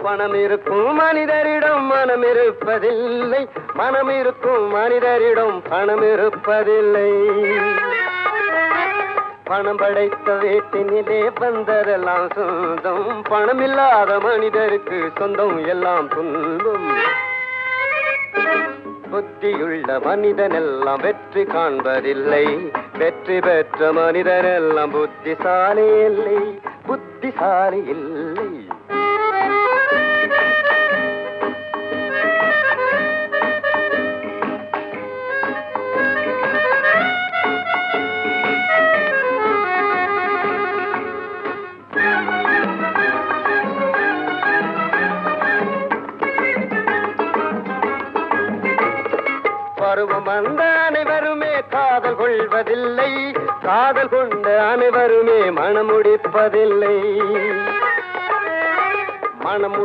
பணம் இருக்கும் மனிதரிடம் மனம் இருப்பதில்லை, மனம் இருக்கும் மனிதரிடம் பணம் இருப்பதில்லை. பணம் படைத்த வீட்டினிலே வந்ததெல்லாம் சொந்தம், பணம் இல்லாத மனிதருக்கு சொந்தம் எல்லாம் துன்பம். புத்தியுள்ள மனிதனெல்லாம் வெற்றி காண்பதில்லை, வெற்றி பெற்ற மனிதனெல்லாம் புத்திசாலி இல்லை, புத்திசாலி இல்லை. பருவம் வந்த அனைவருமே காதல் கொள்வதில்லை, காதல் கொண்ட அனைவருமே மனம் முடிப்பதில்லை. மனம்